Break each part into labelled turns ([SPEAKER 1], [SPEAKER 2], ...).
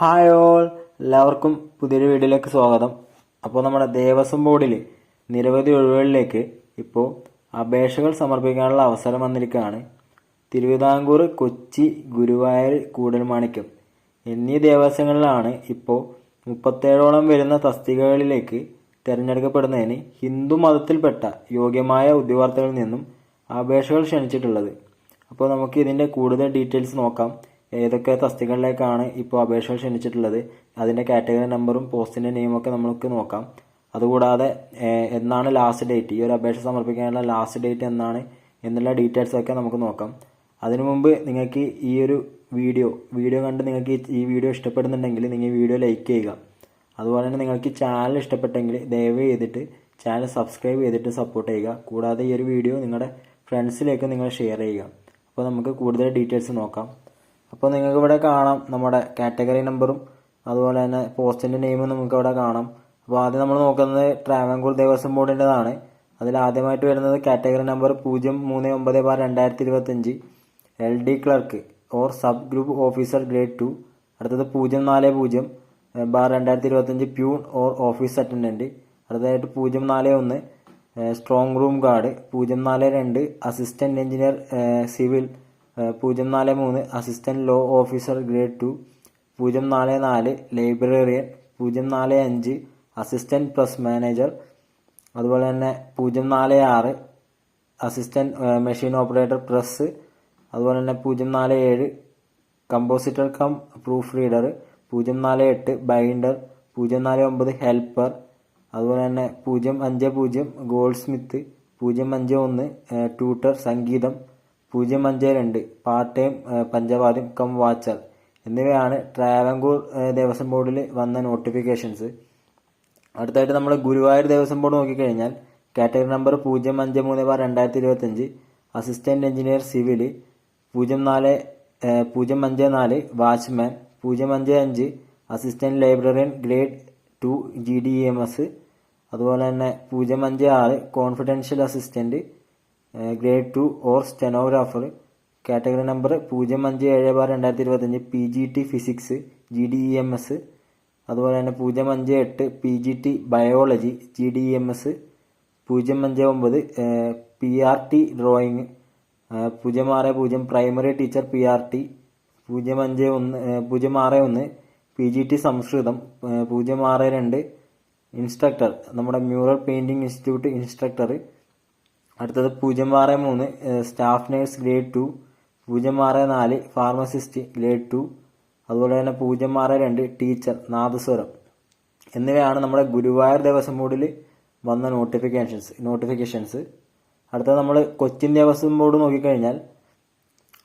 [SPEAKER 1] Hi all, എല്ലാവർക്കും പുതിയൊരു വീഡിയോയിലേക്ക് സ്വാഗതം. അപ്പോൾ നമ്മുടെ ദേവസ്വം ബോർഡിൽ നിരവധി ഒഴിവുകളിലേക്ക് ഇപ്പോൾ അപേക്ഷകൾ സമർപ്പിക്കാനുള്ള അവസരം വന്നിരിക്കുകയാണ്. തിരുവിതാംകൂർ, കൊച്ചി, ഗുരുവായൂർ, കൂടൽമാണിക്യം എന്നീ ദേവസ്വങ്ങളിലാണ് ഇപ്പോൾ 37ഓളം വരുന്ന തസ്തികകളിലേക്ക് തിരഞ്ഞെടുക്കപ്പെടുന്നതിന് ഹിന്ദു മതത്തിൽപ്പെട്ട യോഗ്യമായ ഉദ്യോഗാർത്ഥികളിൽ നിന്നും അപേക്ഷകൾ ക്ഷണിച്ചിട്ടുള്ളത്. അപ്പോൾ നമുക്ക് ഇതിൻ്റെ കൂടുതൽ ഡീറ്റെയിൽസ് നോക്കാം. ഏതൊക്കെ തസ്തികകളിലേക്കാണ് ഇപ്പോൾ അപേക്ഷകൾ ക്ഷണിച്ചിട്ടുള്ളത്, അതിൻ്റെ കാറ്റഗറി നമ്പറും പോസ്റ്റിൻ്റെ നെയിമൊക്കെ നമുക്ക് നോക്കാം. അതുകൂടാതെ എന്നാണ് ലാസ്റ്റ് ഡേറ്റ്, ഈ ഒരു അപേക്ഷ സമർപ്പിക്കാനുള്ള ലാസ്റ്റ് ഡേറ്റ് എന്നാണ് എന്നുള്ള ഡീറ്റെയിൽസൊക്കെ നമുക്ക് നോക്കാം. അതിനു മുമ്പ് നിങ്ങൾക്ക് ഈ ഒരു വീഡിയോ കണ്ട് നിങ്ങൾക്ക് ഈ വീഡിയോ ഇഷ്ടപ്പെടുന്നുണ്ടെങ്കിൽ നിങ്ങൾ ഈ വീഡിയോ ലൈക്ക് ചെയ്യുക. അതുപോലെ തന്നെ നിങ്ങൾക്ക് ഈ ചാനൽ ഇഷ്ടപ്പെട്ടെങ്കിൽ ദയവ് ചെയ്തിട്ട് ചാനൽ സബ്സ്ക്രൈബ് ചെയ്തിട്ട് സപ്പോർട്ട് ചെയ്യുക. കൂടാതെ ഈ ഒരു വീഡിയോ നിങ്ങളുടെ ഫ്രണ്ട്സിലേക്ക് നിങ്ങൾ ഷെയർ ചെയ്യുക. അപ്പോൾ നമുക്ക് കൂടുതൽ ഡീറ്റെയിൽസ് നോക്കാം. അപ്പോൾ നിങ്ങൾക്ക് ഇവിടെ കാണാം നമ്മുടെ കാറ്റഗറി നമ്പറും അതുപോലെ തന്നെ പോസ്റ്റിൻ്റെ നെയിമും നമുക്ക് ഇവിടെ കാണാം. അപ്പോൾ ആദ്യം നമ്മൾ നോക്കുന്നത് ട്രാവൻകൂർ ദേവസ്വം ബോർഡിൻ്റെതാണ്. അതിൽ ആദ്യമായിട്ട് വരുന്നത് category number 039/2025 LD clerk or sub group officer grade 2. അടുത്തത് 040/2025 പ്യൂൺ ഓർ ഓഫീസ് അറ്റൻഡൻറ്റ്. അടുത്തതായിട്ട് 041 strong room guard. 042 assistant engineer civil. 043 assistant law officer grade 2. 044 librarian. 045 assistant press manager. അതുപോലെ തന്നെ 046 അസിസ്റ്റന്റ് മെഷീൻ ഓപ്പറേറ്റർ പ്രസ്. അതുപോലെ തന്നെ 047 compositor cum proof reader. 048 binder. 049 helper. അതുപോലെ തന്നെ 050 goldsmith. 051 tutor സംഗീതം. 052 part time പഞ്ചവാദ്യം cum watcher എന്നിവയാണ് ട്രാവൻകൂർ ദേവസ്വം ബോർഡിൽ വന്ന നോട്ടിഫിക്കേഷൻസ്. അടുത്തായിട്ട് നമ്മൾ ഗുരുവായൂർ ദേവസ്വം ബോർഡ് നോക്കിക്കഴിഞ്ഞാൽ category number 053/2025 assistant engineer civil. 054 watchman. 055 assistant librarian grade 2 GDEMS. അതുപോലെ തന്നെ 056 confidential assistant grade 2 or stenographer. Category number 057/2025 PGT physics GDEMS. അതുപോലെ തന്നെ 058 PGT biology GDEMS. 059 PRT drawing. 060 primary teacher PRT. 061 PGT സംസ്കൃതം. 062 instructor, നമ്മുടെ mural painting institute instructor. അടുത്തത് 063 staff nurse grade 2. 064 pharmacist grade 2. അതുപോലെ തന്നെ 062 teacher nadaswaram എന്നിവയാണ് നമ്മുടെ ഗുരുവായൂർ ദേവസ്വം ബോർഡിൽ വന്ന നോട്ടിഫിക്കേഷൻസ്. അടുത്തത് നമ്മൾ കൊച്ചിൻ ദേവസ്വം ബോർഡ് നോക്കിക്കഴിഞ്ഞാൽ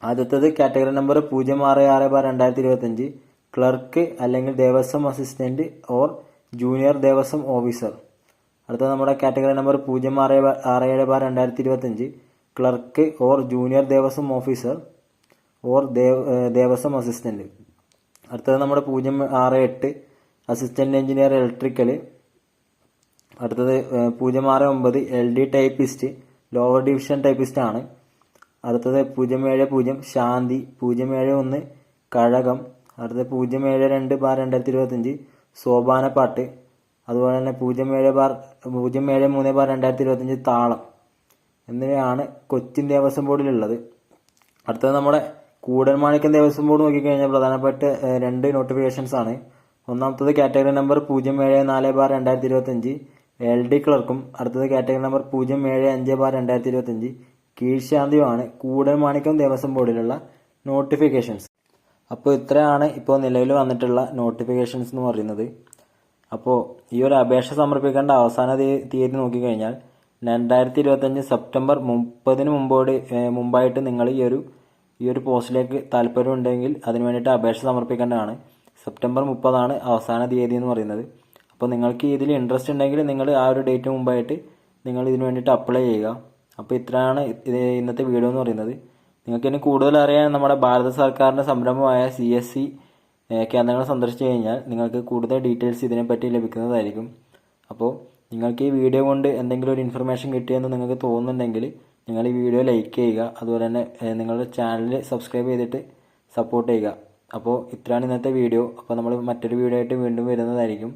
[SPEAKER 1] ആദ്യത്തേത് കാറ്റഗറി നമ്പർ 066/2025 ക്ലർക്ക് അല്ലെങ്കിൽ Devaswom assistant or junior Devaswom officer. അടുത്തത് നമ്മുടെ category number 067/2025 clerk or junior Devaswom officer or Devaswom assistant. അടുത്തത് നമ്മുടെ 068 അസിസ്റ്റന്റ് എഞ്ചിനീയർ ഇലക്ട്രിക്കൽ. അടുത്തത് 069 LD typist lower division typist ആണ്. അടുത്തത് 070 ശാന്തി. 071 കഴകം. അടുത്തത് 072/2025 സോപാനപ്പാട്ട്. അതുപോലെ തന്നെ 073/2025 താളം എന്നിവയാണ് കൊച്ചിൻ ദേവസ്വം ബോർഡിലുള്ളത്. അടുത്തത് നമ്മുടെ കൂടൽമാണിക്യം ദേവസ്വം ബോർഡ് നോക്കിക്കഴിഞ്ഞാൽ പ്രധാനപ്പെട്ട 2 നോട്ടിഫിക്കേഷൻസ് ആണ്. ഒന്നാമത്തത് കാറ്റഗറി നമ്പർ 074/2025 LD ക്ലർക്കും. അടുത്തത് കാറ്റഗറി നമ്പർ 075/2025 കീഴ്ശാന്തിയുമാണ് കൂടൽമാണിക്യം ദേവസ്വം ബോർഡിലുള്ള നോട്ടിഫിക്കേഷൻസ്. അപ്പോൾ ഇത്രയാണ് ഇപ്പോൾ നിലവിൽ വന്നിട്ടുള്ള നോട്ടിഫിക്കേഷൻസ് എന്ന് പറയുന്നത്. അപ്പോൾ ഈ ഒരു അപേക്ഷ സമർപ്പിക്കേണ്ട അവസാന തീയതി നോക്കിക്കഴിഞ്ഞാൽ 2025 സെപ്റ്റംബർ 30 മുമ്പായിട്ട് നിങ്ങൾ ഈ ഒരു പോസ്റ്റിലേക്ക് താല്പര്യമുണ്ടെങ്കിൽ അതിന് വേണ്ടിയിട്ട് അപേക്ഷ സമർപ്പിക്കേണ്ടതാണ്. സെപ്റ്റംബർ 30 അവസാന തീയതി എന്ന് പറയുന്നത്. അപ്പോൾ നിങ്ങൾക്ക് ഇതിൽ ഇൻട്രസ്റ്റ് ഉണ്ടെങ്കിൽ നിങ്ങൾ ആ ഒരു ഡേറ്റ് മുമ്പായിട്ട് നിങ്ങൾ ഇതിന് വേണ്ടിയിട്ട് അപ്ലൈ ചെയ്യുക. അപ്പോൾ ഇത്രയാണ് ഇന്നത്തെ വീഡിയോ എന്ന് പറയുന്നത്. നിങ്ങൾക്ക് ഇനി കൂടുതൽ അറിയാൻ നമ്മുടെ ഭാരത സർക്കാരിൻ്റെ സംരംഭമായ CSC കേന്ദ്രങ്ങൾ സന്ദർശിച്ചു കഴിഞ്ഞാൽ നിങ്ങൾക്ക് കൂടുതൽ ഡീറ്റെയിൽസ് ഇതിനെപ്പറ്റി ലഭിക്കുന്നതായിരിക്കും. അപ്പോൾ നിങ്ങൾക്ക് ഈ വീഡിയോ കൊണ്ട് എന്തെങ്കിലും ഒരു ഇൻഫർമേഷൻ കിട്ടിയെന്ന് നിങ്ങൾക്ക് തോന്നുന്നുണ്ടെങ്കിൽ നിങ്ങൾ ഈ വീഡിയോ ലൈക്ക് ചെയ്യുക. അതുപോലെ തന്നെ നിങ്ങളുടെ ചാനൽ സബ്സ്ക്രൈബ് ചെയ്തിട്ട് സപ്പോർട്ട് ചെയ്യുക. അപ്പോൾ ഇത്രയാണ് ഇന്നത്തെ വീഡിയോ. അപ്പോൾ നമ്മൾ മറ്റൊരു വീഡിയോ ആയിട്ട് വീണ്ടും വരുന്നതായിരിക്കും.